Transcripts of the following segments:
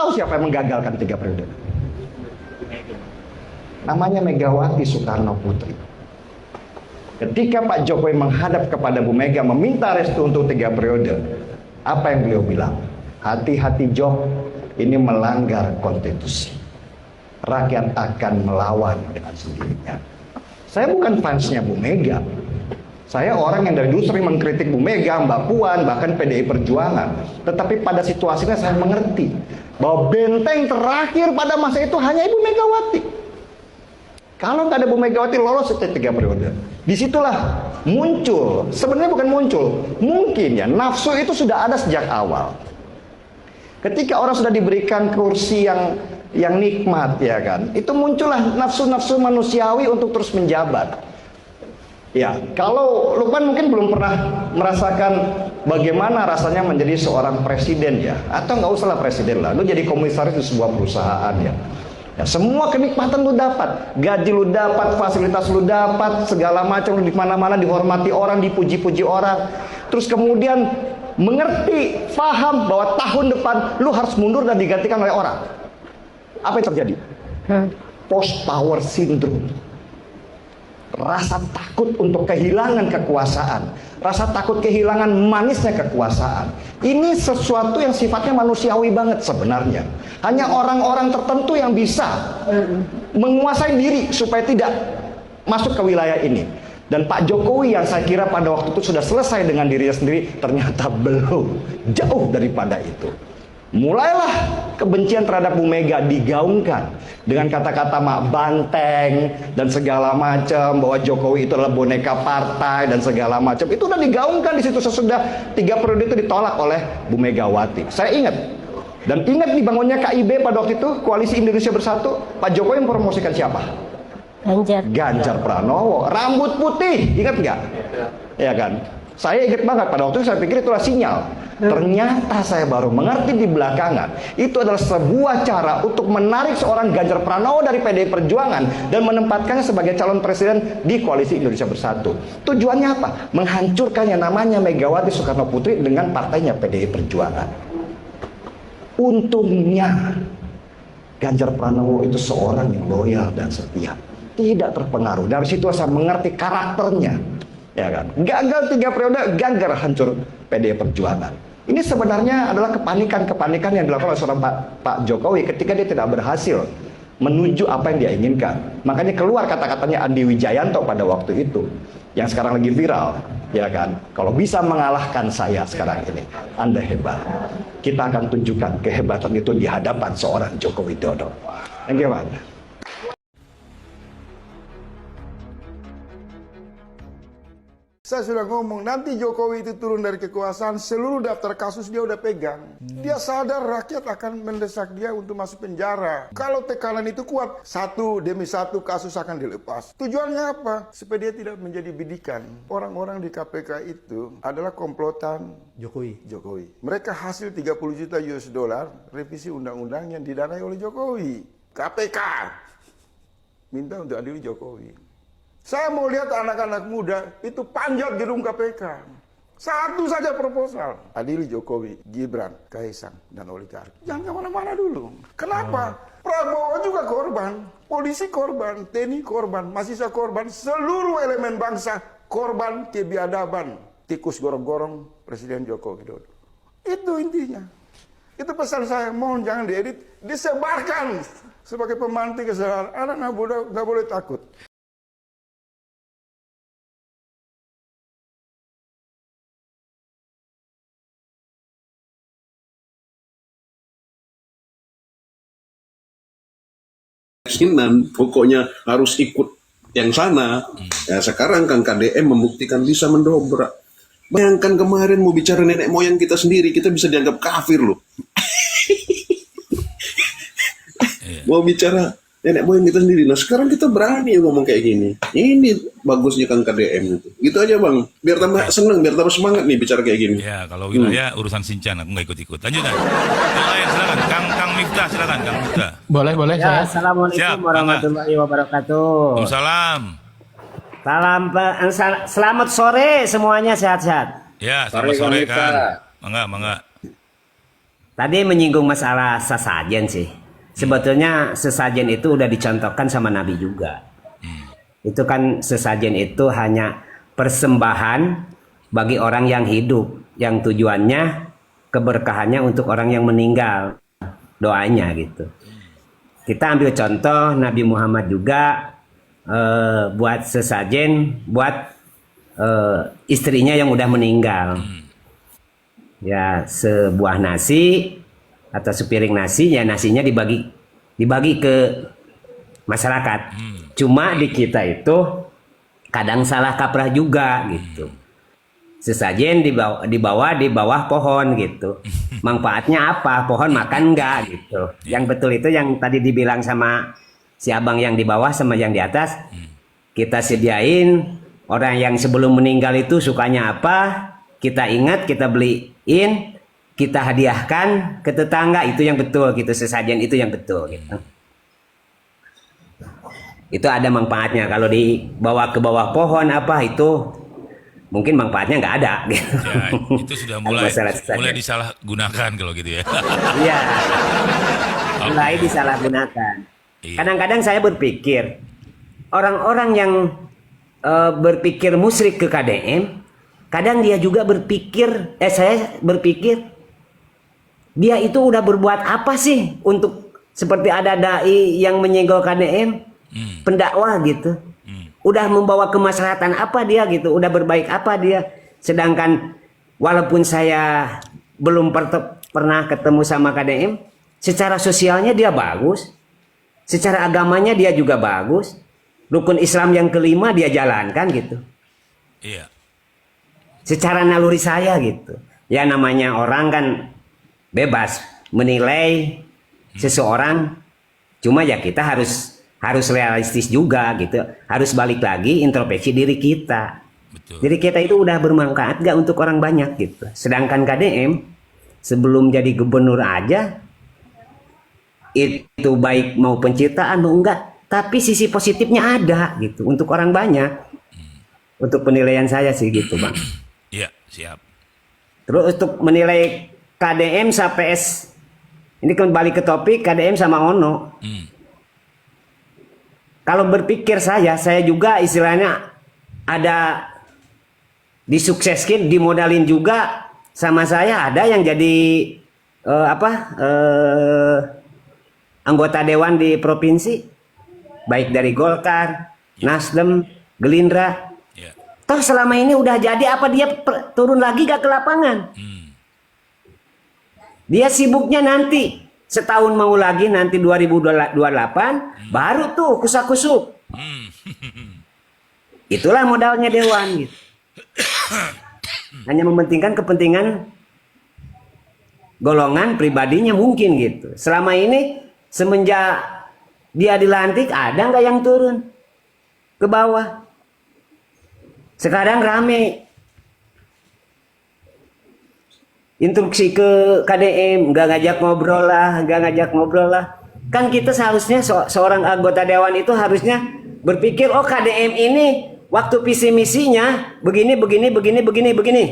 tahu siapa yang menggagalkan 3 periode? Namanya Megawati Soekarno Putri. Ketika Pak Jokowi menghadap kepada Bu Mega meminta restu untuk 3 periode, apa yang beliau bilang? Hati-hati Jok, ini melanggar konstitusi. Rakyat akan melawan dengan sendirinya. Saya bukan fansnya Bu Mega. Saya orang yang dari dulu sering mengkritik Bu Mega, Mbak Puan, bahkan PDI Perjuangan. Tetapi pada situasinya saya mengerti bahwa benteng terakhir pada masa itu hanya Ibu Megawati. Kalau nggak ada Bu Megawati lolos itu 3 periode. Disitulah muncul, sebenarnya bukan muncul, mungkin ya nafsu itu sudah ada sejak awal. Ketika orang sudah diberikan kursi yang nikmat ya kan, itu muncullah nafsu-nafsu manusiawi untuk terus menjabat. Ya, kalau Lukman mungkin belum pernah merasakan bagaimana rasanya menjadi seorang presiden ya, atau nggak usahlah presiden lah, lu jadi komisaris di sebuah perusahaan ya. Ya, semua kenikmatan lu dapat, gaji lu dapat, fasilitas lu dapat, segala macam lu di mana-mana dihormati orang, dipuji-puji orang. Terus kemudian mengerti, paham bahwa tahun depan lu harus mundur dan digantikan oleh orang. Apa yang terjadi? Post power syndrome. Rasa takut untuk kehilangan kekuasaan, rasa takut kehilangan manisnya kekuasaan. Ini sesuatu yang sifatnya manusiawi banget sebenarnya. Hanya orang-orang tertentu yang bisa menguasai diri supaya tidak masuk ke wilayah ini. Dan Pak Jokowi yang saya kira pada waktu itu sudah selesai dengan dirinya sendiri, ternyata belum, jauh daripada itu. Mulailah kebencian terhadap Bu Mega digaungkan dengan kata-kata mak banteng dan segala macam, bahwa Jokowi itu adalah boneka partai dan segala macam. Itu udah digaungkan di situ sesudah 3 periode itu ditolak oleh Bu Megawati. Saya ingat, dan ingat dibangunnya KIB pada waktu itu, Koalisi Indonesia Bersatu. Pak Jokowi mempromosikan siapa? Ganjar Pranowo, rambut putih, ingat nggak? Ya kan? Saya ingat banget pada waktu itu, saya pikir itulah sinyal. Ternyata saya baru mengerti di belakangan, itu adalah sebuah cara untuk menarik seorang Ganjar Pranowo dari PDI Perjuangan dan menempatkannya sebagai calon presiden di Koalisi Indonesia Bersatu. Tujuannya apa? Menghancurkan yang namanya Megawati Soekarno Putri dengan partainya PDI Perjuangan. Untungnya Ganjar Pranowo itu seorang yang loyal dan setia, tidak terpengaruh. Dari situ saya mengerti karakternya, ya kan. Gagal 3 periode, gagal hancur PDI Perjuangan. Ini sebenarnya adalah kepanikan yang dilakukan oleh seorang Pak Jokowi ketika dia tidak berhasil menuju apa yang dia inginkan. Makanya keluar kata-katanya Andi Wijayanto pada waktu itu, yang sekarang lagi viral, ya kan. Kalau bisa mengalahkan saya sekarang ini, Anda hebat. Kita akan tunjukkan kehebatan itu di hadapan seorang Joko Widodo. Thank you, Pak. Saya sudah ngomong, nanti Jokowi itu turun dari kekuasaan, seluruh daftar kasus dia udah pegang. Dia sadar rakyat akan mendesak dia untuk masuk penjara. Kalau tekanan itu kuat, satu demi satu kasus akan dilepas. Tujuannya apa? Supaya dia tidak menjadi bidikan. Orang-orang di KPK itu adalah komplotan Jokowi. Mereka hasil 30 juta US dollar revisi undang-undang yang didanai oleh Jokowi. KPK minta untuk adili Jokowi. Saya mau lihat anak-anak muda itu panjat gedung KPK. Satu saja proposal. Adili Jokowi, Gibran, Kaisang, dan oligarki. Jangan kemana-mana dulu. Kenapa? Prabowo juga korban. Polisi korban, TNI korban, mahasiswa korban. Seluruh elemen bangsa korban kebiadaban. Tikus gorong-gorong Presiden Joko Widodo. Itu intinya. Itu pesan saya, mohon jangan diedit. Disebarkan sebagai pemantik kesalahan. Anak nggak boleh takut. Pokoknya harus ikut yang sana. Ya, sekarang kan KDM membuktikan bisa mendobrak. Bayangkan kemarin mau bicara nenek moyang kita sendiri, kita bisa dianggap kafir loh. Mau bicara nenek moyang kita sendiri. Nah sekarang kita berani ngomong kayak gini. Ini bagusnya Kang KDM itu. Gitu aja Bang. Biar tambah seneng, biar tambah semangat nih bicara kayak gini. Ya kalau wilayah urusan Sinchan, aku nggak ikut-ikut. Lanjut kan. Yang lain silakan. Kang Miftah silakan Kang Miftah. Boleh Ya, saya. Assalamualaikum Siap, warahmatullahi wabarakatuh. Waalaikumsalam. Selamat sore semuanya, sehat-sehat. Ya, selamat sore Kang. Mangga. Tadi menyinggung masalah sesajen sih. Sebetulnya sesajen itu udah dicontohkan sama Nabi juga. Itu kan sesajen itu hanya persembahan bagi orang yang hidup, yang tujuannya keberkahannya untuk orang yang meninggal, doanya gitu. Kita ambil contoh Nabi Muhammad juga buat sesajen buat istrinya yang udah meninggal. Ya, sebuah nasi atau sepiring nasi, ya nasinya dibagi ke masyarakat. Cuma di kita itu kadang salah kaprah juga gitu. Sesajen dibawa di bawah pohon gitu. Manfaatnya apa? Pohon makan enggak gitu. Yang betul itu yang tadi dibilang sama si abang yang di bawah sama yang di atas. Kita sediain orang yang sebelum meninggal itu sukanya apa, kita ingat, kita beliin, kita hadiahkan ke tetangga, itu yang betul gitu. Sesajen itu yang betul gitu. Itu ada manfaatnya. Kalau dibawa ke bawah pohon apa itu mungkin manfaatnya nggak ada gitu. Ya, itu sudah mulai disalahgunakan kalau gitu ya. Iya. Mulai disalahgunakan. Iya. Kadang-kadang saya berpikir orang-orang yang berpikir musyrik ke KDM, kadang dia juga berpikir, saya berpikir dia itu udah berbuat apa sih untuk seperti ada dai yang menyenggol KDM, pendakwah gitu. Udah membawa kemaslahatan apa dia gitu, udah berbaik apa dia. Sedangkan walaupun saya belum pernah ketemu sama KDM, secara sosialnya dia bagus, secara agamanya dia juga bagus, rukun Islam yang kelima dia jalankan gitu. Iya. Secara naluri saya gitu. Ya namanya orang kan bebas menilai seseorang, cuma ya kita harus realistis juga gitu. Harus balik lagi introspeksi diri kita. Betul. Jadi kita itu udah bermanfaat gak untuk orang banyak gitu. Sedangkan KDM sebelum jadi gubernur aja itu baik mau penciptaan mau enggak, tapi sisi positifnya ada gitu untuk orang banyak. Untuk penilaian saya sih gitu, Bang. Iya, siap. Terus untuk menilai KDM sampai ini kembali ke topik KDM sama Ono. Kalau berpikir saya juga istilahnya ada disukseskin, dimodalin juga sama saya. Ada yang jadi anggota dewan di provinsi, baik dari Golkar, Nasdem, Gerindra. Ya. Toh selama ini udah jadi, apa dia turun lagi gak ke lapangan? Dia sibuknya nanti setahun mau lagi, nanti 2028 baru tuh kusak-kusuk. Itulah modalnya dewan gitu. Hanya mementingkan kepentingan golongan pribadinya mungkin gitu. Selama ini semenjak dia dilantik ada nggak yang turun ke bawah? Sekarang rame instruksi ke KDM, nggak ngajak ngobrol lah. Kan kita seharusnya seorang anggota dewan itu harusnya berpikir, oh KDM ini waktu visi misinya begini.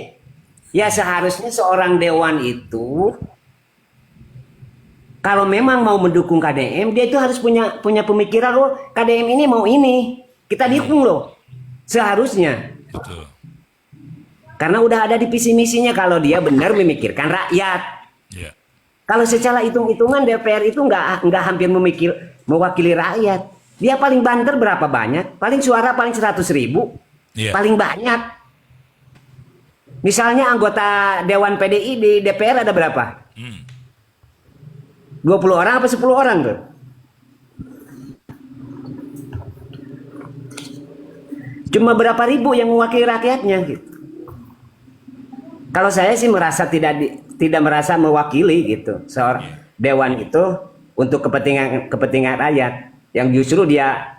Ya seharusnya seorang dewan itu kalau memang mau mendukung KDM, dia itu harus punya pemikiran, oh KDM ini mau ini, kita dukung loh. Seharusnya. Betul. Karena udah ada di visi misinya kalau dia benar memikirkan rakyat. Yeah. Kalau secara hitung-hitungan DPR itu nggak hampir mewakili rakyat. Dia paling banter berapa banyak? Paling suara paling 100.000. Yeah. Paling banyak. Misalnya anggota Dewan PDI di DPR ada berapa? 20 orang apa 10 orang tuh? Cuma berapa ribu yang mewakili rakyatnya gitu. Kalau saya sih merasa tidak merasa mewakili gitu seorang dewan itu untuk kepentingan rakyat, yang justru dia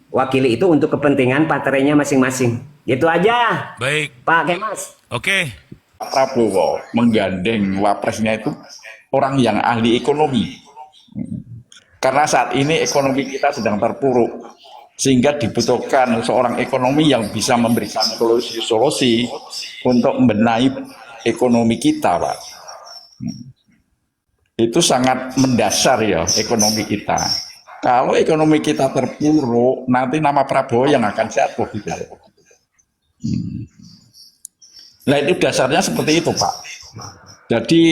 wakili itu untuk kepentingan partainya masing-masing. Gitu aja. Baik. Pak Kemas. Oke. Pak Prabowo menggandeng wapresnya itu orang yang ahli ekonomi. Karena saat ini ekonomi kita sedang terpuruk, sehingga dibutuhkan seorang ekonomi yang bisa memberikan solusi untuk membenahi ekonomi kita, Pak. itu sangat mendasar ya ekonomi kita. Kalau ekonomi kita terpuruk, nanti nama Prabowo yang akan jatuh gitu. Nah itu dasarnya seperti itu Pak. Jadi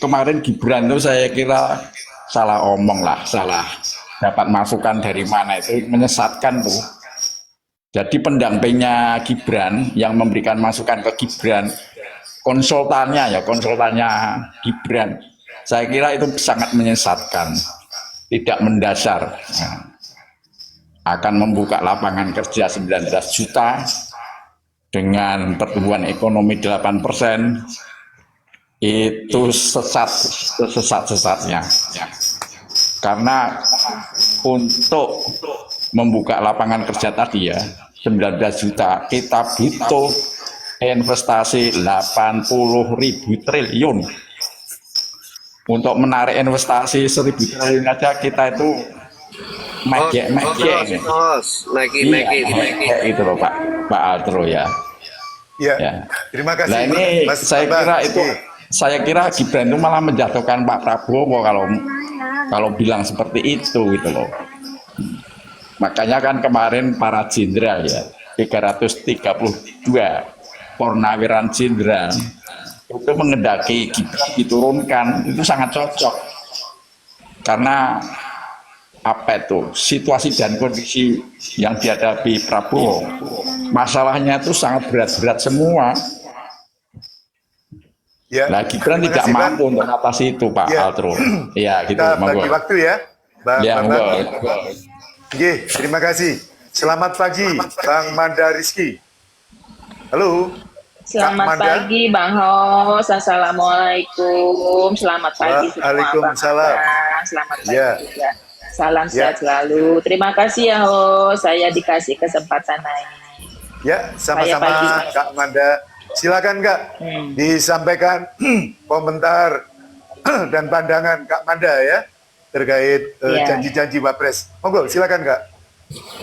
kemarin Gibran itu saya kira salah omong lah, salah dapat masukan dari mana itu menyesatkan tuh. Jadi pendampingnya Gibran yang memberikan masukan ke Gibran, konsultannya Gibran, saya kira itu sangat menyesatkan, tidak mendasar. Nah, akan membuka lapangan kerja 19 juta dengan pertumbuhan ekonomi 8%, itu sesat-sesatnya. Karena untuk membuka lapangan kerja tadi ya 19 juta, kita butuh investasi 80.000 triliun. Untuk menarik investasi 1.000 triliun aja kita itu megek. Itu loh Pak Altro ya. Ya. Terima kasih. Nah ini Mas saya Bambang. kira itu, saya kira Gibran itu malah menjatuhkan Pak Prabowo kalau bilang seperti itu gitu loh. Makanya kan kemarin para jenderal ya 332 purnawiran jenderal itu mengendaki Gibran diturunkan, itu sangat cocok karena apa itu situasi dan kondisi yang dihadapi Prabowo, masalahnya itu sangat berat-berat semua. Ya. Nah Gibran Terima tidak kasih, Bang. mampu untuk atasi itu Pak Ya. Altro. Ya gitu, Kita monggo. bagi waktu ya, Bang Ya, Bambang. monggo. Oke, terima kasih. Selamat pagi, Bang Manda Rizky. Halo. Selamat Manda. pagi Bang Hos, Assalamualaikum. Selamat pagi semua Waalaikumsalam. Bang. Selamat pagi Ya. juga. Salam Ya. sehat selalu. Terima kasih ya Hos, saya dikasih kesempatan naik. Ya, sama-sama pagi. Kak Manda. Silakan Kak, disampaikan komentar dan pandangan Kak Manda ya terkait Ya. janji-janji Wapres. Monggo, silakan Kak.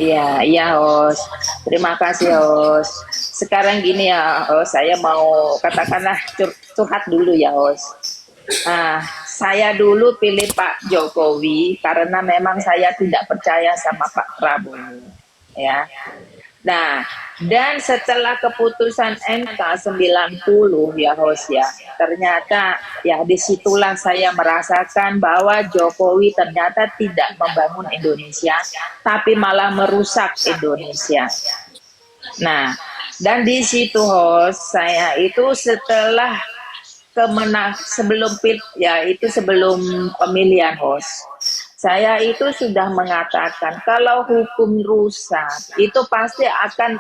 Iya Hos. Terima kasih Hos. Sekarang gini ya Hos, saya mau katakanlah curhat dulu ya Hos. Saya dulu pilih Pak Jokowi karena memang saya tidak percaya sama Pak Prabowo. Ya. Nah, dan setelah keputusan MK 90 ya Hos ya, ternyata ya disitulah saya merasakan bahwa Jokowi ternyata tidak membangun Indonesia, tapi malah merusak Indonesia. Nah, dan di situ Hos, saya itu setelah sebelum pemilihan Hos, saya itu sudah mengatakan kalau hukum rusak itu pasti akan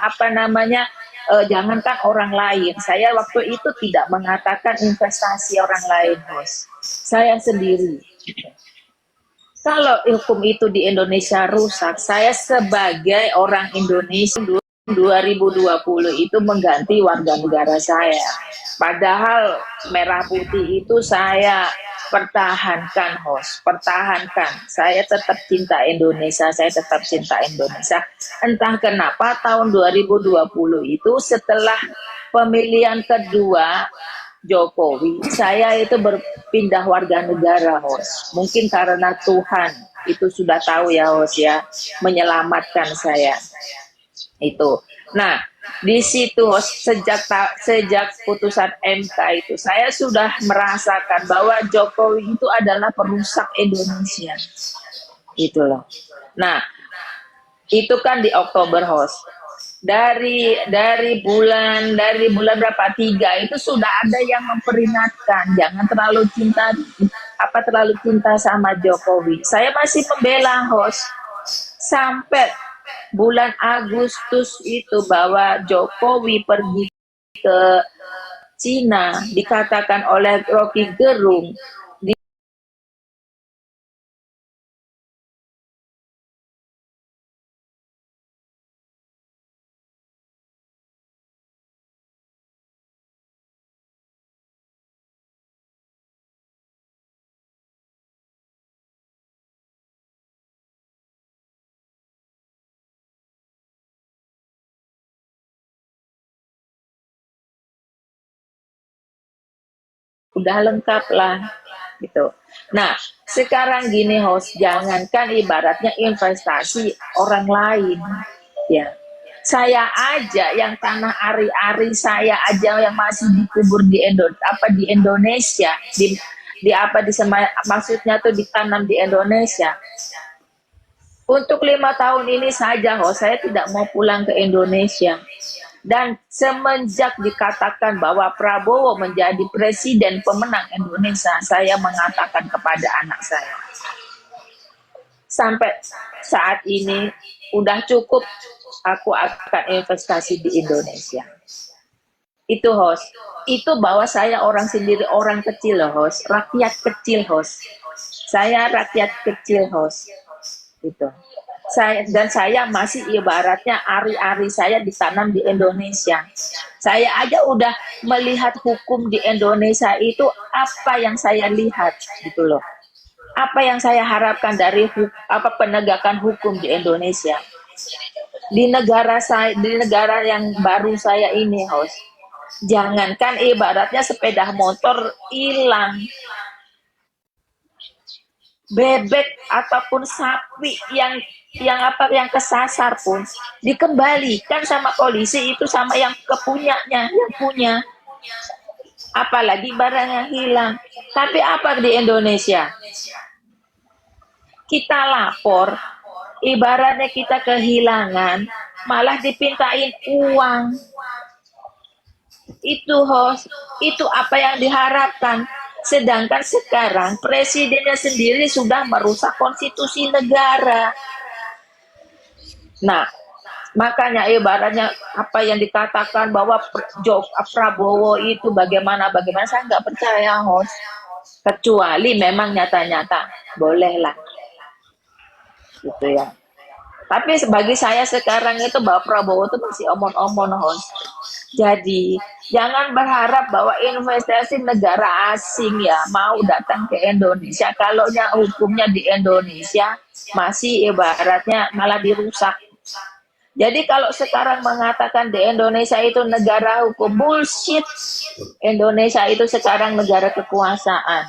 jangankan orang lain. Saya waktu itu tidak mengatakan investasi orang lain Hos, saya sendiri. Kalau hukum itu di Indonesia rusak, saya sebagai orang Indonesia 2020 itu mengganti warga negara saya. Padahal merah putih itu saya pertahankan Hos, pertahankan. Saya tetap cinta Indonesia, saya tetap cinta Indonesia. Entah kenapa tahun 2020 itu setelah pemilihan kedua Jokowi, saya itu berpindah warga negara Hos. Mungkin karena Tuhan itu sudah tahu ya Hos ya, menyelamatkan saya. Itu. Nah, di situ sejak putusan MK itu saya sudah merasakan bahwa Jokowi itu adalah perusak Indonesia. Itu loh. Nah, itu kan di Oktober Hos. Dari bulan berapa 3 itu sudah ada yang memperingatkan jangan terlalu cinta sama Jokowi. Saya masih membela Hos sampai bulan Agustus itu bahwa Jokowi pergi ke Cina, dikatakan oleh Rocky Gerung udah lengkap lah gitu. Nah, sekarang gini host, jangankan ibaratnya investasi orang lain, ya. Saya aja yang tanah ari-ari saya aja yang masih dikubur di di Indonesia, di apa maksudnya tuh ditanam di Indonesia. Untuk 5 tahun ini saja, saya tidak mau pulang ke Indonesia. Dan semenjak dikatakan bahwa Prabowo menjadi presiden pemenang Indonesia, saya mengatakan kepada anak saya, sampai saat ini udah cukup, aku akan investasi di Indonesia. Itu host, itu bahwa saya orang sendiri, orang kecil loh host, rakyat kecil host. Saya rakyat kecil host. Gitu. Saya masih ibaratnya ari-ari saya ditanam di Indonesia. Saya aja udah melihat hukum di Indonesia itu apa yang saya lihat gitu loh. Apa yang saya harapkan dari penegakan hukum di Indonesia. Di negara yang baru saya ini host. Jangankan ibaratnya sepeda motor hilang, bebek ataupun sapi yang kesasar pun dikembalikan sama polisi itu sama yang punya. Apalagi barang yang hilang. Tapi apa di Indonesia? Kita lapor, ibaratnya kita kehilangan, malah dipintain uang. Itu host, itu apa yang diharapkan. Sedangkan sekarang presidennya sendiri sudah merusak konstitusi negara. Nah, makanya ibaratnya apa yang dikatakan bahwa Prabowo itu bagaimana, saya nggak percaya host. Kecuali memang nyata-nyata, bolehlah. Gitu ya. Tapi bagi saya sekarang itu bahwa Prabowo itu masih omon-omon host. Jadi jangan berharap bahwa investasi negara asing ya mau datang ke Indonesia. Kalau hukumnya di Indonesia masih ibaratnya malah dirusak. Jadi kalau sekarang mengatakan di Indonesia itu negara hukum, bullshit. Indonesia itu sekarang negara kekuasaan.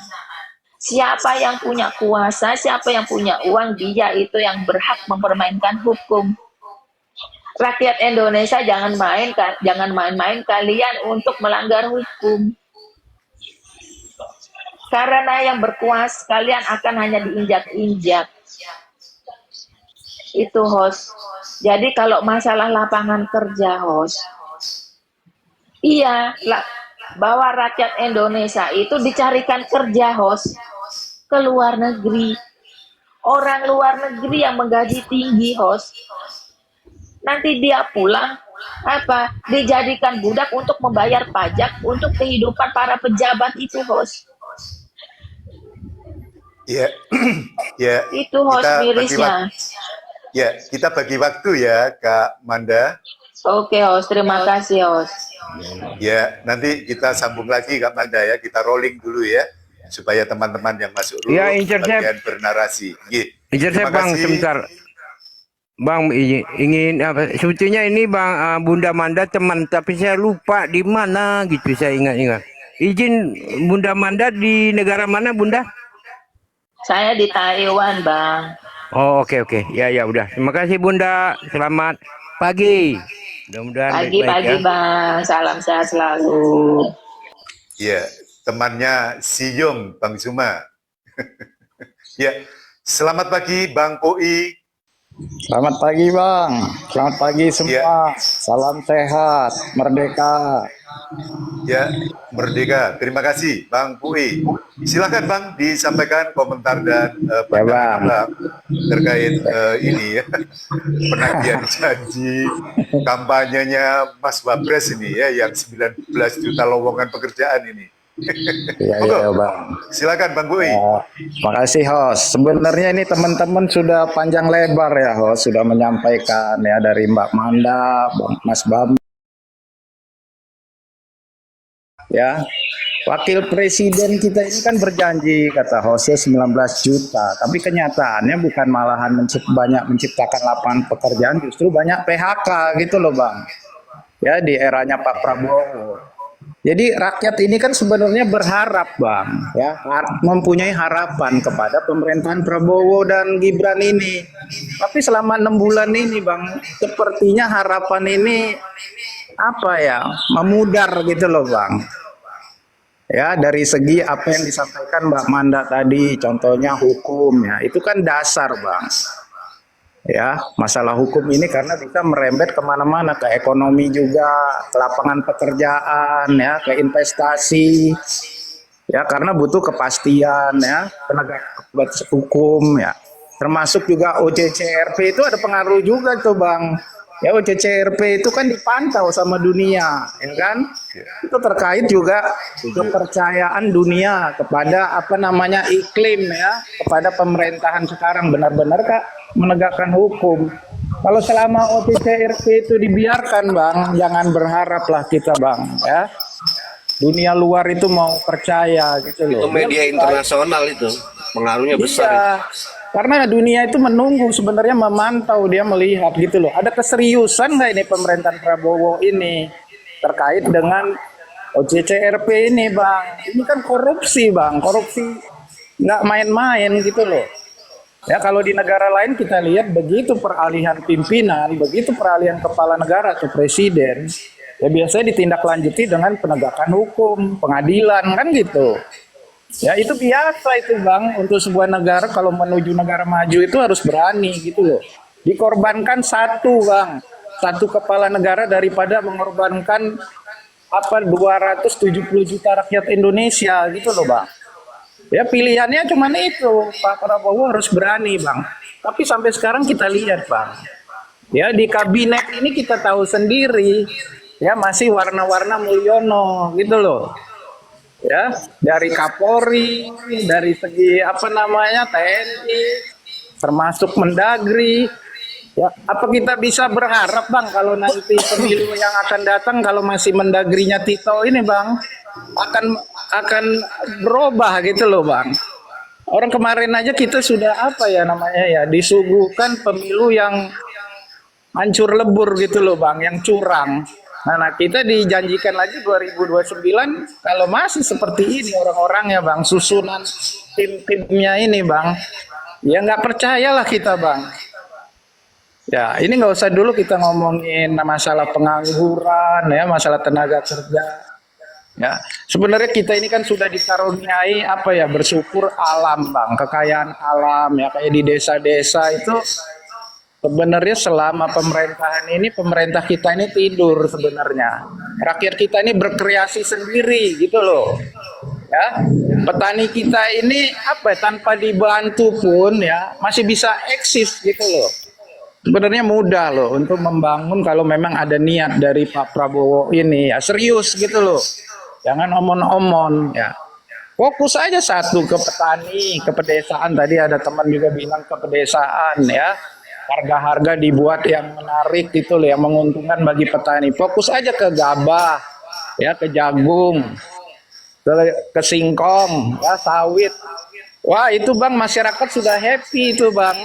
Siapa yang punya kuasa, siapa yang punya uang, dia itu yang berhak mempermainkan hukum. Rakyat Indonesia jangan main-main kalian untuk melanggar hukum. Karena yang berkuasa kalian akan hanya diinjak-injak. Itu host. Jadi kalau masalah lapangan kerja host, iya bahwa rakyat Indonesia itu dicarikan kerja host ke luar negeri. Orang luar negeri yang menggaji tinggi host. Nanti dia pulang dijadikan budak untuk membayar pajak untuk kehidupan para pejabat itu host. Ya, ya. Itu host mirisnya. Ya, kita bagi waktu ya, Kak Manda. Oke host, terima kasih host. Ya, nanti kita sambung lagi Kak Manda ya, kita rolling dulu ya, supaya teman-teman yang masuk dulu ya, bagian bernarasi. Terima Bang, kasih. Sebentar. Bang ingin sebetulnya ini Bang Bunda Manda teman, tapi saya lupa di mana gitu, saya ingat. Izin Bunda Manda di negara mana Bunda? Saya di Taiwan Bang. Oh oke. Ya udah. Terima kasih Bunda. Selamat pagi. Mudah-mudahan pagi ya. Bang. Salam sehat selalu. Ya, temannya Siyong Bang Suma. Ya, selamat pagi Bang Poi. Selamat pagi Bang, selamat pagi semua. Ya. Salam sehat, merdeka. Ya, merdeka. Terima kasih Bang Pui. Silakan Bang disampaikan komentar dan pandangan Bang terkait ini ya, penagihan janji kampanyenya Mas Wapres ini ya, yang 19 juta lowongan pekerjaan ini. Iya Bang. Silakan Bang Pui. Makasih host. Sebenarnya ini teman-teman sudah panjang lebar ya host, sudah menyampaikan ya dari Mbak Manda, Mas Bam. Ya, wakil presiden kita ini kan berjanji kata hostnya 19 juta, tapi kenyataannya bukan malahan banyak menciptakan lapangan pekerjaan, justru banyak PHK gitu loh Bang. Ya di eranya Pak Prabowo. Jadi rakyat ini kan sebenarnya berharap Bang, ya, mempunyai harapan kepada pemerintahan Prabowo dan Gibran ini. Tapi selama 6 bulan ini Bang, sepertinya harapan ini apa ya, memudar gitu loh Bang. Ya, dari segi apa yang disampaikan Mbak Manda tadi, contohnya hukum ya, itu kan dasar Bang. Ya, masalah hukum ini karena bisa merembet kemana-mana, ke ekonomi juga, ke lapangan pekerjaan, ya, ke investasi, ya, karena butuh kepastian, ya, penegak hukum, ya, termasuk juga OCCRP itu ada pengaruh juga tuh Bang. Ya, OCCRP itu kan dipantau sama dunia, ya kan? Itu terkait juga kepercayaan dunia kepada apa namanya iklim ya, kepada pemerintahan sekarang benar-benar Kak menegakkan hukum. Kalau selama OCCRP itu dibiarkan Bang, jangan berharaplah kita Bang ya. Dunia luar itu mau percaya gitu loh. Itu media internasional itu pengaruhnya besar. Iya, karena dunia itu menunggu sebenarnya, memantau, dia melihat gitu loh. Ada keseriusan nggak ini pemerintahan Prabowo ini terkait dengan OCCRP ini Bang. Ini kan korupsi Bang, korupsi nggak main-main gitu loh. Ya, kalau di negara lain kita lihat begitu peralihan pimpinan, begitu peralihan kepala negara atau presiden, ya biasanya ditindaklanjuti dengan penegakan hukum, pengadilan kan gitu. Ya itu biasa itu Bang, untuk sebuah negara kalau menuju negara maju itu harus berani gitu loh. Dikorbankan satu Bang, satu kepala negara daripada mengorbankan 270 juta rakyat Indonesia gitu loh Bang. Ya pilihannya cuma itu, Pak Prabowo harus berani Bang. Tapi sampai sekarang kita lihat Bang, ya di kabinet ini kita tahu sendiri, ya masih warna-warna Mulyono gitu loh. Ya dari Kapolri, dari segi apa namanya TNI, termasuk Mendagri. Ya, apa kita bisa berharap Bang kalau nanti pemilu yang akan datang kalau masih Mendagrinya Tito ini Bang akan berubah gitu loh Bang. Orang kemarin aja kita sudah apa ya namanya ya, disuguhkan pemilu yang hancur lebur gitu loh Bang, yang curang. Nah kita dijanjikan lagi 2029 kalau masih seperti ini orang-orangnya Bang, susunan tim-timnya ini Bang, ya nggak percayalah kita Bang. Ya ini nggak usah dulu kita ngomongin masalah pengangguran ya, masalah tenaga kerja. Ya, sebenarnya kita ini kan sudah dikaruniai apa ya, bersyukur alam Bang, kekayaan alam ya, kayak di desa-desa itu sebenarnya selama pemerintahan ini, pemerintah kita ini tidur sebenarnya. Rakyat kita ini berkreasi sendiri gitu loh. Ya, petani kita ini apa tanpa dibantu pun ya masih bisa eksis gitu loh. Sebenarnya mudah loh untuk membangun kalau memang ada niat dari Pak Prabowo ini ya, serius gitu loh. Jangan omon-omon ya. Fokus aja satu ke petani, ke pedesaan. Tadi ada teman juga bilang ke pedesaan ya. Harga-harga dibuat yang menarik gitu loh, yang menguntungkan bagi petani. Fokus aja ke gabah, ya, ke jagung, ke singkong, ya, sawit. Wah itu Bang, masyarakat sudah happy itu Bang.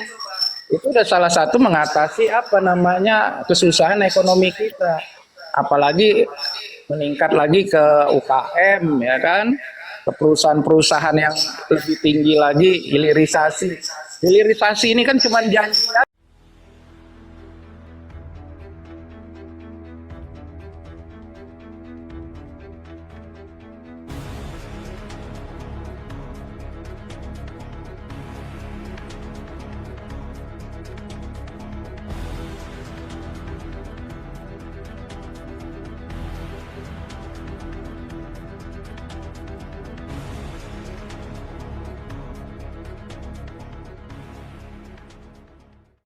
Itu udah salah satu mengatasi apa namanya kesusahan ekonomi kita. Apalagi meningkat lagi ke UKM ya kan, ke perusahaan-perusahaan yang lebih tinggi lagi, hilirisasi. Hilirisasi ini kan cuma janji